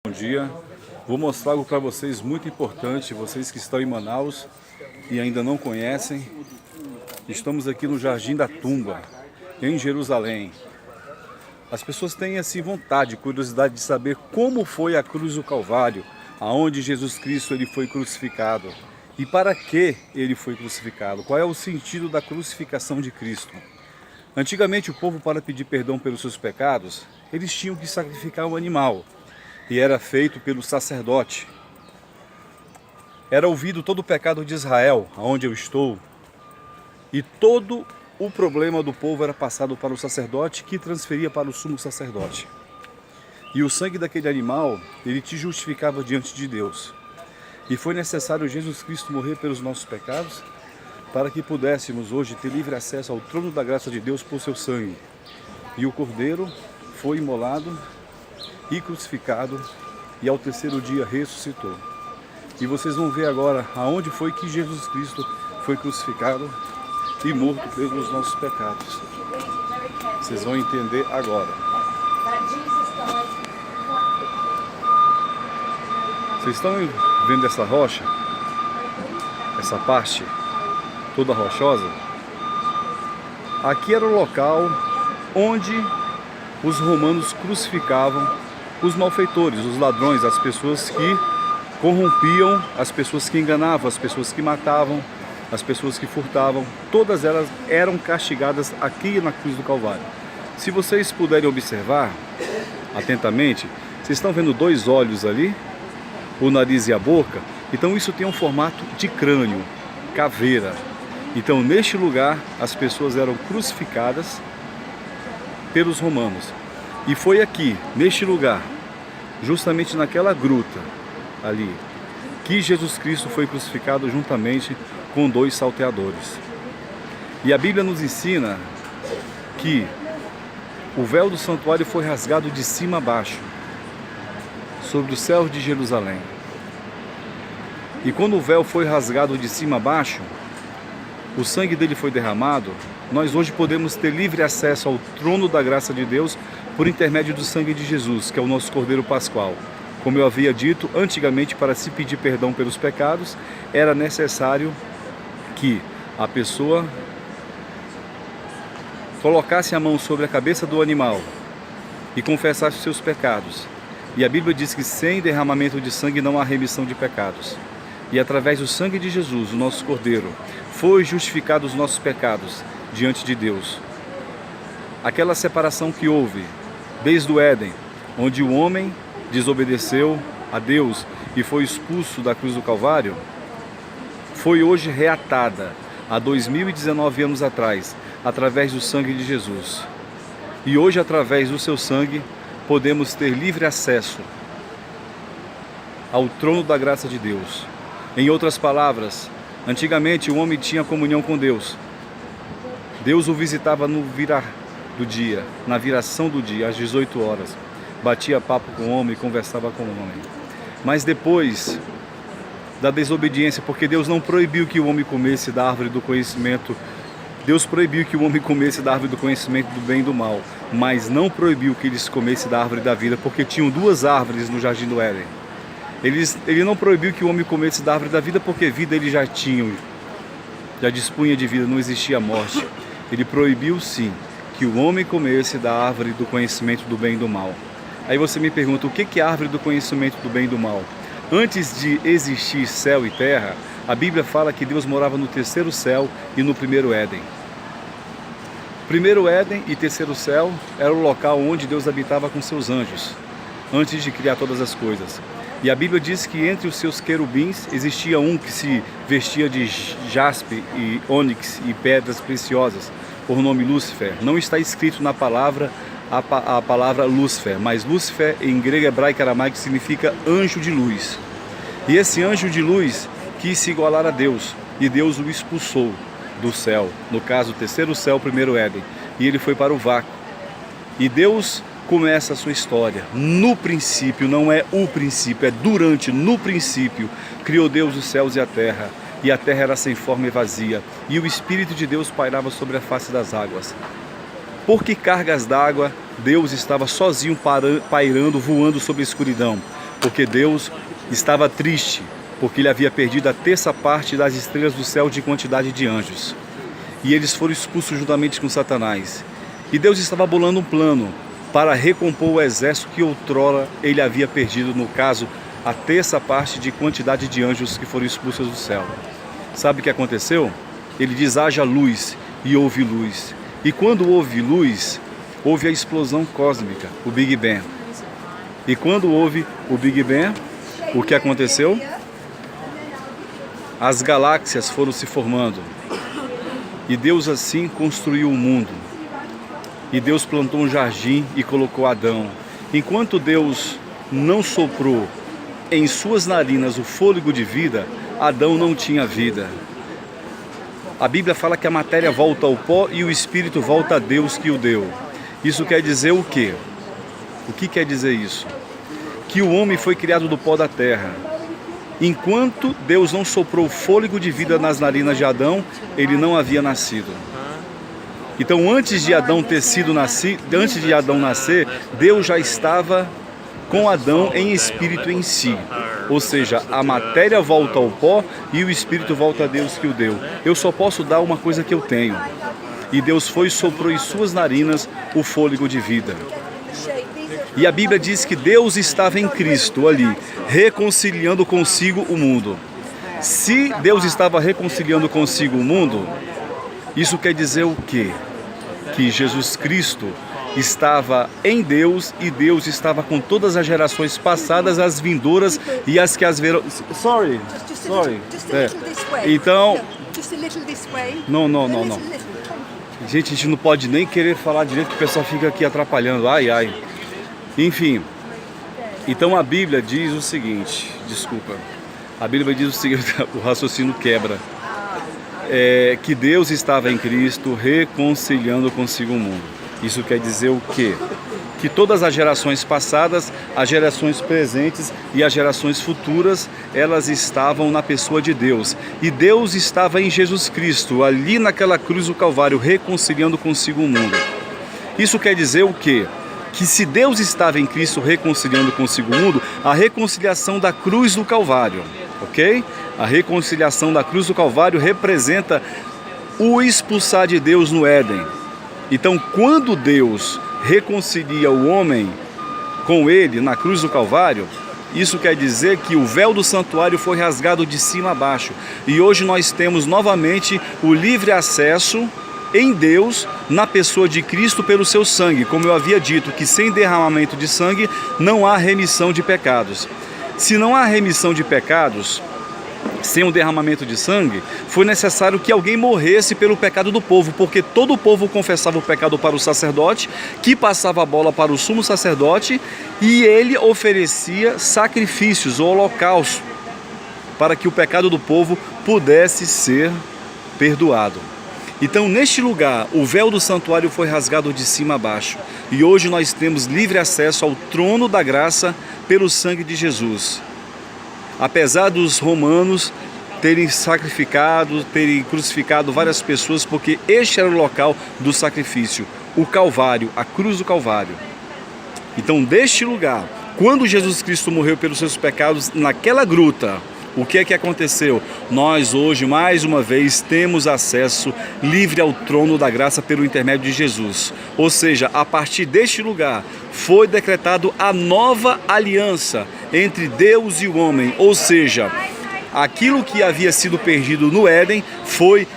Bom dia, vou mostrar algo para vocês muito importante, vocês que estão em Manaus e ainda não conhecem. Estamos aqui no Jardim da Tumba, em Jerusalém. As pessoas têm assim vontade, curiosidade de saber como foi a cruz do Calvário, aonde Jesus Cristo ele foi crucificado e para que ele foi crucificado, qual é o sentido da crucificação de Cristo. Antigamente o povo, para pedir perdão pelos seus pecados, eles tinham que sacrificar um animal. E era feito pelo sacerdote. Era ouvido todo o pecado de Israel, aonde eu estou, e todo o problema do povo era passado para o sacerdote, que transferia para o sumo sacerdote. E o sangue daquele animal, ele te justificava diante de Deus. E foi necessário Jesus Cristo morrer pelos nossos pecados, para que pudéssemos hoje ter livre acesso ao trono da graça de Deus por seu sangue. E o Cordeiro foi imolado e crucificado, e ao terceiro dia ressuscitou. E vocês vão ver agora aonde foi que Jesus Cristo foi crucificado e morto pelos nossos pecados. Vocês vão entender agora. Vocês estão vendo essa rocha? Essa parte toda rochosa? Aqui era o local onde os romanos crucificavam os malfeitores, os ladrões, as pessoas que corrompiam, as pessoas que enganavam, as pessoas que matavam, as pessoas que furtavam. Todas elas eram castigadas aqui na cruz do Calvário. Se vocês puderem observar atentamente, vocês estão vendo dois olhos ali, o nariz e a boca. Então isso tem um formato de crânio, caveira. Então neste lugar as pessoas eram crucificadas pelos romanos. E foi aqui, neste lugar, justamente naquela gruta ali, que Jesus Cristo foi crucificado juntamente com dois salteadores. E a Bíblia nos ensina que o véu do santuário foi rasgado de cima a baixo, sobre os céus de Jerusalém. E quando o véu foi rasgado de cima a baixo, o sangue dele foi derramado. Nós hoje podemos ter livre acesso ao trono da graça de Deus por intermédio do sangue de Jesus, que é o nosso Cordeiro Pascual. Como eu havia dito, antigamente, para se pedir perdão pelos pecados, era necessário que a pessoa colocasse a mão sobre a cabeça do animal e confessasse os seus pecados. E a Bíblia diz que sem derramamento de sangue não há remissão de pecados. E através do sangue de Jesus, o nosso Cordeiro, foi justificado os nossos pecados diante de Deus. Aquela separação que houve desde o Éden, onde o homem desobedeceu a Deus e foi expulso da cruz do Calvário, foi hoje reatada há 2019 anos atrás, através do sangue de Jesus. E hoje, através do seu sangue, podemos ter livre acesso ao trono da graça de Deus. Em outras palavras, antigamente o homem tinha comunhão com Deus. Deus o visitava no virar do dia, na viração do dia, às 18 horas. Batia papo com o homem e conversava com o homem. Mas depois da desobediência, porque Deus não proibiu que o homem comesse da árvore do conhecimento, Deus proibiu que o homem comesse da árvore do conhecimento do bem e do mal, mas não proibiu que eles comessem da árvore da vida, porque tinham duas árvores no jardim do Éden. Ele não proibiu que o homem comesse da árvore da vida, porque vida ele já tinha, já dispunha de vida, não existia morte. Ele proibiu sim que o homem comesse da árvore do conhecimento do bem e do mal. Aí você me pergunta, o que é a árvore do conhecimento do bem e do mal? Antes de existir céu e terra, a Bíblia fala que Deus morava no terceiro céu e no primeiro Éden. Primeiro Éden e terceiro céu era o local onde Deus habitava com seus anjos, antes de criar todas as coisas. E a Bíblia diz que entre os seus querubins existia um que se vestia de jaspe e ônix e pedras preciosas, por nome Lúcifer. Não está escrito na palavra a palavra Lúcifer, mas Lúcifer em grego, hebraico e aramaico significa anjo de luz. E esse anjo de luz quis se igualar a Deus, e Deus o expulsou do céu, no caso o terceiro céu, primeiro Éden, e ele foi para o vácuo. E Deus começa a sua história. No princípio, não é o princípio, é durante, no princípio, criou Deus os céus e a terra era sem forma e vazia, e o Espírito de Deus pairava sobre a face das águas. Por que cargas d'água Deus estava sozinho pairando, voando sobre a escuridão? porque Deus estava triste, porque ele havia perdido a terça parte das estrelas do céu de quantidade de anjos. E eles foram expulsos juntamente com Satanás. E Deus estava bolando um plano para recompor o exército que outrora ele havia perdido, no caso, a terça parte de quantidade de anjos que foram expulsos do céu. Sabe o que aconteceu? Ele diz: haja luz, e houve luz. E quando houve luz, houve a explosão cósmica, o Big Bang. E quando houve o Big Bang, o que aconteceu? As galáxias foram se formando. E Deus assim construiu o mundo. E Deus plantou um jardim e colocou Adão. Enquanto Deus não soprou em suas narinas o fôlego de vida, Adão não tinha vida. A Bíblia fala que a matéria volta ao pó e o espírito volta a Deus que o deu. Isso quer dizer o quê? O que quer dizer isso? Que o homem foi criado do pó da terra. Enquanto Deus não soprou o fôlego de vida nas narinas de Adão, ele não havia nascido. Então, antes de Adão nascer, Deus já estava com Adão em espírito em si. Ou seja, a matéria volta ao pó e o espírito volta a Deus que o deu. Eu só posso dar uma coisa que eu tenho. E Deus foi e soprou em suas narinas o fôlego de vida. E a Bíblia diz que Deus estava em Cristo ali, reconciliando consigo o mundo. Se Deus estava reconciliando consigo o mundo, isso quer dizer o quê? Que Jesus Cristo estava em Deus e Deus estava com todas as gerações passadas, as vindouras e as que as verão. Sorry. Então, não. Gente, a gente não pode nem querer falar direito, que o pessoal fica aqui atrapalhando. Ai. Enfim, então a Bíblia diz o seguinte, a Bíblia diz o seguinte, o raciocínio quebra, que Deus estava em Cristo reconciliando consigo o mundo. Isso quer dizer o quê? Que todas as gerações passadas, as gerações presentes e as gerações futuras, elas estavam na pessoa de Deus. E Deus estava em Jesus Cristo, ali naquela cruz do Calvário, reconciliando consigo o mundo. Isso quer dizer o quê? Que se Deus estava em Cristo reconciliando consigo o mundo, a reconciliação da cruz do Calvário, ok? A reconciliação da cruz do Calvário representa o expulsar de Deus no Éden. Então, quando Deus reconcilia o homem com ele na cruz do Calvário, isso quer dizer que o véu do santuário foi rasgado de cima a baixo. E hoje nós temos novamente o livre acesso em Deus, na pessoa de Cristo, pelo seu sangue. Como eu havia dito, que sem derramamento de sangue não há remissão de pecados. Se não há remissão de pecados, sem o derramamento de sangue, foi necessário que alguém morresse pelo pecado do povo, porque todo o povo confessava o pecado para o sacerdote, que passava a bola para o sumo sacerdote, e ele oferecia sacrifícios ou holocaustos, para que o pecado do povo pudesse ser perdoado. Então, neste lugar, o véu do santuário foi rasgado de cima a baixo. E hoje nós temos livre acesso ao trono da graça pelo sangue de Jesus. Apesar dos romanos terem crucificado várias pessoas, porque este era o local do sacrifício, o Calvário, a cruz do Calvário. Então, deste lugar, quando Jesus Cristo morreu pelos seus pecados, naquela gruta, o que é que aconteceu? Nós hoje, mais uma vez, temos acesso livre ao trono da graça pelo intermédio de Jesus. Ou seja, a partir deste lugar, foi decretado a nova aliança entre Deus e o homem. Ou seja, aquilo que havia sido perdido no Éden foi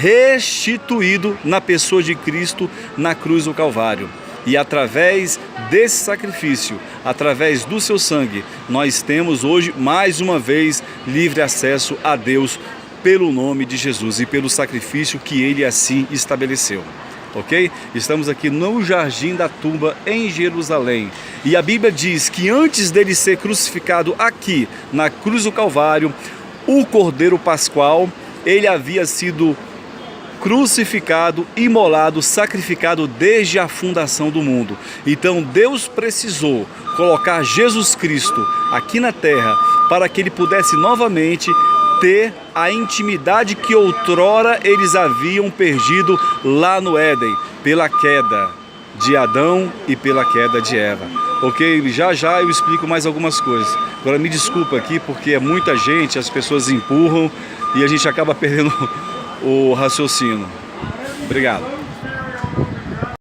restituído na pessoa de Cristo na cruz do Calvário. E através desse sacrifício, através do seu sangue, nós temos hoje, mais uma vez, livre acesso a Deus pelo nome de Jesus e pelo sacrifício que Ele assim estabeleceu. Ok? Estamos aqui no Jardim da Tumba, em Jerusalém. E a Bíblia diz que antes dele ser crucificado aqui, na cruz do Calvário, o Cordeiro Pascual, ele havia sido crucificado, imolado, sacrificado desde a fundação do mundo. Então Deus precisou colocar Jesus Cristo aqui na terra para que ele pudesse novamente ter a intimidade que outrora eles haviam perdido lá no Éden, pela queda de Adão e pela queda de Eva. ok? Já já eu explico mais algumas coisas. Agora me desculpa aqui porque é muita gente, as pessoas empurram e a gente acaba perdendo o raciocínio. Obrigado.